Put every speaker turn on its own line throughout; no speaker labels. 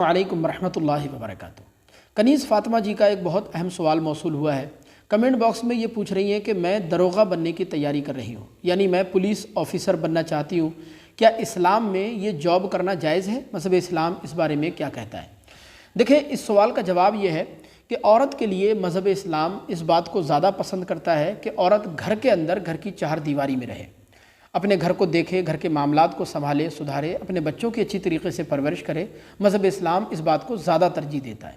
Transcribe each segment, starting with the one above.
وعلیکم ورحمۃ اللہ وبرکاتہ۔ کنیز فاطمہ جی کا ایک بہت اہم سوال موصول ہوا ہے۔ کمنٹ باکس میں یہ پوچھ رہی ہیں کہ میں داروغہ بننے کی تیاری کر رہی ہوں، یعنی میں پولیس آفیسر بننا چاہتی ہوں، کیا اسلام میں یہ جاب کرنا جائز ہے؟ مذہب اسلام اس بارے میں کیا کہتا ہے؟ دیکھیں، اس سوال کا جواب یہ ہے کہ عورت کے لیے مذہب اسلام اس بات کو زیادہ پسند کرتا ہے کہ عورت گھر کے اندر گھر کی چار دیواری میں رہے، اپنے گھر کو دیکھے، گھر کے معاملات کو سنبھالے، سدھارے، اپنے بچوں کی اچھی طریقے سے پرورش کرے۔ مذہب اسلام اس بات کو زیادہ ترجیح دیتا ہے،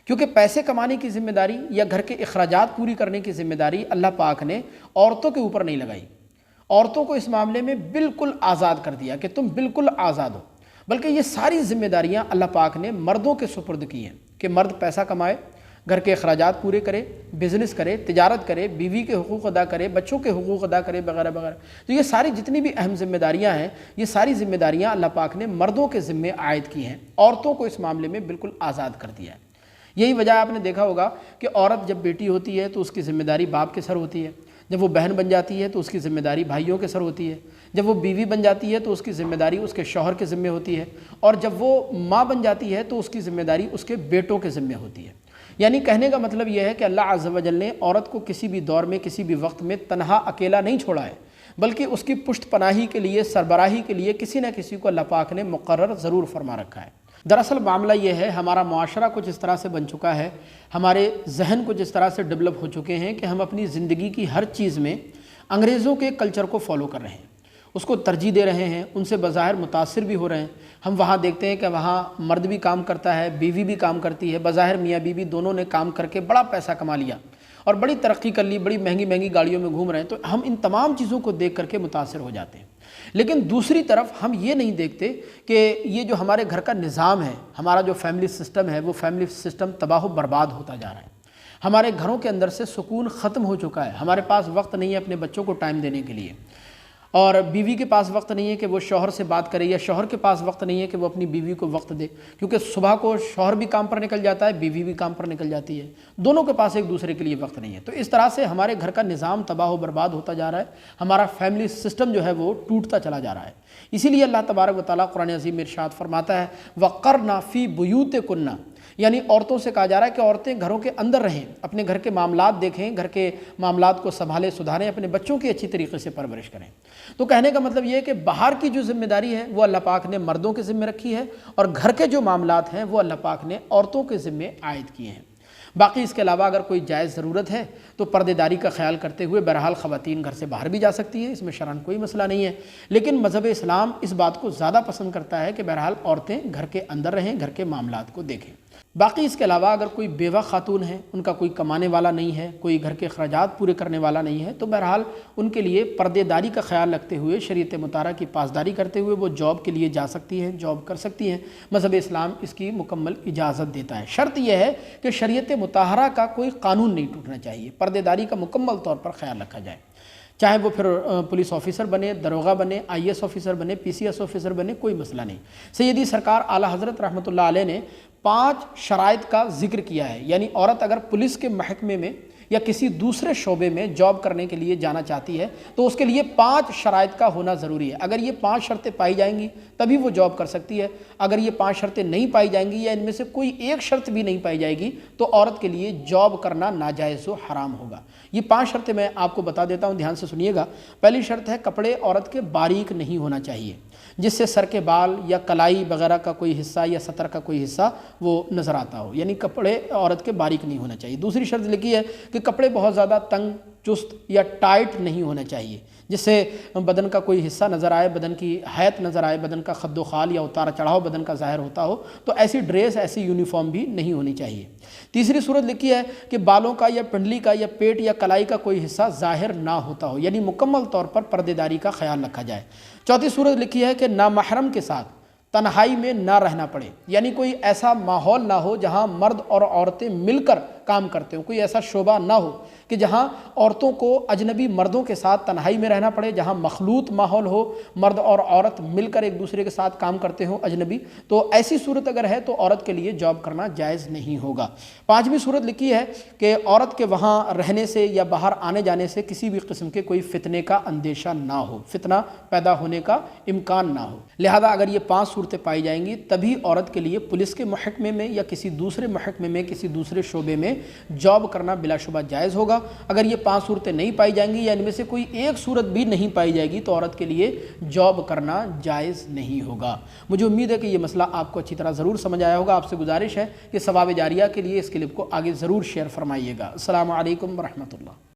کیونکہ پیسے کمانے کی ذمہ داری یا گھر کے اخراجات پوری کرنے کی ذمہ داری اللہ پاک نے عورتوں کے اوپر نہیں لگائی۔ عورتوں کو اس معاملے میں بالکل آزاد کر دیا کہ تم بالکل آزاد ہو، بلکہ یہ ساری ذمہ داریاں اللہ پاک نے مردوں کے سپرد کی ہیں کہ مرد پیسہ کمائے، گھر کے اخراجات پورے کرے، بزنس کرے، تجارت کرے، بیوی کے حقوق ادا کرے، بچوں کے حقوق ادا کرے، وغیرہ وغیرہ۔ تو یہ ساری جتنی بھی اہم ذمہ داریاں ہیں، یہ ساری ذمہ داریاں اللہ پاک نے مردوں کے ذمے عائد کی ہیں، عورتوں کو اس معاملے میں بالکل آزاد کر دیا ہے۔ یہی وجہ آپ نے دیکھا ہوگا کہ عورت جب بیٹی ہوتی ہے تو اس کی ذمہ داری باپ کے سر ہوتی ہے، جب وہ بہن بن جاتی ہے تو اس کی ذمہ داری بھائیوں کے سر ہوتی ہے، جب وہ بیوی بن جاتی ہے تو اس کی ذمہ داری اس کے شوہر کے ذمے ہوتی ہے، اور جب وہ ماں بن جاتی ہے تو اس کی ذمہ داری اس کے بیٹوں کے ذمے ہوتی ہے۔ یعنی کہنے کا مطلب یہ ہے کہ اللہ عز و جل نے عورت کو کسی بھی دور میں، کسی بھی وقت میں تنہا اکیلا نہیں چھوڑا ہے، بلکہ اس کی پشت پناہی کے لیے، سربراہی کے لیے کسی نہ کسی کو اللہ پاک نے مقرر ضرور فرما رکھا ہے۔ دراصل معاملہ یہ ہے، ہمارا معاشرہ کچھ اس طرح سے بن چکا ہے، ہمارے ذہن کچھ اس طرح سے ڈیولپ ہو چکے ہیں کہ ہم اپنی زندگی کی ہر چیز میں انگریزوں کے کلچر کو فالو کر رہے ہیں، اس کو ترجیح دے رہے ہیں، ان سے بظاہر متاثر بھی ہو رہے ہیں۔ ہم وہاں دیکھتے ہیں کہ وہاں مرد بھی کام کرتا ہے، بیوی بھی کام کرتی ہے، بظاہر میاں بیوی دونوں نے کام کر کے بڑا پیسہ کما لیا اور بڑی ترقی کر لی، بڑی مہنگی مہنگی گاڑیوں میں گھوم رہے ہیں، تو ہم ان تمام چیزوں کو دیکھ کر کے متاثر ہو جاتے ہیں۔ لیکن دوسری طرف ہم یہ نہیں دیکھتے کہ یہ جو ہمارے گھر کا نظام ہے، ہمارا جو فیملی سسٹم ہے، وہ فیملی سسٹم تباہ و برباد ہوتا جا رہا ہے۔ ہمارے گھروں کے اندر سے سکون ختم ہو چکا ہے، ہمارے پاس وقت نہیں ہے اپنے بچوں کو ٹائم دینے کے لیے، اور بیوی کے پاس وقت نہیں ہے کہ وہ شوہر سے بات کرے، یا شوہر کے پاس وقت نہیں ہے کہ وہ اپنی بیوی کو وقت دے، کیونکہ صبح کو شوہر بھی کام پر نکل جاتا ہے، بیوی بھی کام پر نکل جاتی ہے، دونوں کے پاس ایک دوسرے کے لیے وقت نہیں ہے۔ تو اس طرح سے ہمارے گھر کا نظام تباہ و برباد ہوتا جا رہا ہے، ہمارا فیملی سسٹم جو ہے وہ ٹوٹتا چلا جا رہا ہے۔ اسی لیے اللہ تبارک و تعالیٰ قرآن عظیم میں ارشاد فرماتا ہے وَقَرْنَ فِي بُيُوتِكُنَّ، یعنی عورتوں سے کہا جا رہا ہے کہ عورتیں گھروں کے اندر رہیں، اپنے گھر کے معاملات دیکھیں، گھر کے معاملات کو سنبھالیں، سدھاریں، اپنے بچوں کی اچھی طریقے سے پرورش کریں۔ تو کہنے کا مطلب یہ ہے کہ باہر کی جو ذمہ داری ہے وہ اللہ پاک نے مردوں کے ذمہ رکھی ہے، اور گھر کے جو معاملات ہیں وہ اللہ پاک نے عورتوں کے ذمہ عائد کیے ہیں۔ باقی اس کے علاوہ اگر کوئی جائز ضرورت ہے تو پردے داری کا خیال کرتے ہوئے بہرحال خواتین گھر سے باہر بھی جا سکتی ہیں، اس میں شرعاً کوئی مسئلہ نہیں ہے، لیکن مذہب اسلام اس بات کو زیادہ پسند کرتا ہے کہ بہرحال عورتیں گھر کے اندر رہیں، گھر کے معاملات کو دیکھیں۔ باقی اس کے علاوہ اگر کوئی بیوہ خاتون ہے، ان کا کوئی کمانے والا نہیں ہے، کوئی گھر کے اخراجات پورے کرنے والا نہیں ہے، تو بہرحال ان کے لیے پردے داری کا خیال رکھتے ہوئے، شریعت مطہرہ کی پاسداری کرتے ہوئے وہ جاب کے لیے جا سکتی ہیں، جاب کر سکتی ہیں۔ مذہب اسلام اس کی مکمل اجازت دیتا ہے۔ شرط یہ ہے کہ شریعت مطہرہ کا کوئی قانون نہیں ٹوٹنا چاہیے، پردے داری کا مکمل طور پر خیال رکھا جائے، چاہے وہ پھر پولیس آفیسر بنے، داروغہ بنے، آئی ایس آفیسر بنے، پی سی ایس آفیسر بنے، کوئی مسئلہ نہیں۔ سیدی سرکار اعلیٰ حضرت رحمۃ اللہ علیہ نے 5 شرائط کا ذکر کیا ہے، یعنی عورت اگر پولیس کے محکمے میں یا کسی دوسرے شعبے میں جاب کرنے کے لیے جانا چاہتی ہے تو اس کے لیے 5 شرائط کا ہونا ضروری ہے۔ اگر یہ 5 شرطیں پائی جائیں گی تبھی وہ جاب کر سکتی ہے، اگر یہ 5 شرطیں نہیں پائی جائیں گی یا ان میں سے کوئی ایک شرط بھی نہیں پائی جائے گی تو عورت کے لیے جاب کرنا ناجائز و حرام ہوگا۔ یہ 5 شرطیں میں آپ کو بتا دیتا ہوں، دھیان سے سنیے گا۔ پہلی شرط ہے کپڑے عورت کے باریک نہیں ہونا چاہیے، جس سے سر کے بال یا کلائی وغیرہ کا کوئی حصہ یا سطر کا کوئی حصہ وہ نظر آتا ہو، یعنی کپڑے عورت کے باریک نہیں ہونا چاہیے۔ دوسری شرط لکھی ہے کہ کپڑے بہت زیادہ تنگ، چست یا ٹائٹ نہیں ہونا چاہیے، جس سے بدن کا کوئی حصہ نظر آئے، بدن کی حیت نظر آئے، بدن کا خد و خال یا اتار چڑھاؤ بدن کا ظاہر ہوتا ہو، تو ایسی ڈریس، ایسی یونیفارم بھی نہیں ہونی چاہیے۔ تیسری صورت لکھی ہے کہ بالوں کا یا پنڈلی کا یا پیٹ یا کلائی کا کوئی حصہ ظاہر نہ ہوتا ہو، یعنی مکمل طور پر پردے داری کا خیال رکھا جائے۔ چوتھی صورت لکھی ہے کہ نامحرم کے ساتھ تنہائی میں نہ رہنا پڑے، یعنی کوئی ایسا ماحول نہ ہو جہاں مرد اور عورتیں مل کر کام کرتے ہوں، کوئی ایسا شعبہ نہ ہو کہ جہاں عورتوں کو اجنبی مردوں کے ساتھ تنہائی میں رہنا پڑے، جہاں مخلوط ماحول ہو، مرد اور عورت مل کر ایک دوسرے کے ساتھ کام کرتے ہوں اجنبی، تو ایسی صورت اگر ہے تو عورت کے لیے جاب کرنا جائز نہیں ہوگا۔ 5ویں صورت لکھی ہے کہ عورت کے وہاں رہنے سے یا باہر آنے جانے سے کسی بھی قسم کے کوئی فتنے کا اندیشہ نہ ہو، فتنہ پیدا ہونے کا امکان نہ ہو۔ لہذا اگر یہ 5 صورتیں پائی جائیں گی تبھی عورت کے لیے پولیس کے محکمے میں یا کسی دوسرے محکمے میں، کسی دوسرے شعبے میں جاب کرنا بلا شبہ جائز ہوگا۔ اگر یہ 5 صورتیں نہیں پائی جائیں گی یا ان میں سے کوئی ایک صورت بھی نہیں پائی جائے گی تو عورت کے لیے جاب کرنا جائز نہیں ہوگا۔ مجھے امید ہے کہ یہ مسئلہ آپ کو اچھی طرح ضرور سمجھ آیا ہوگا۔ آپ سے گزارش ہے کہ ثواب جاریہ کے لیے اس کلپ کو آگے ضرور شیئر فرمائیے گا۔ السلام علیکم ورحمۃ اللہ۔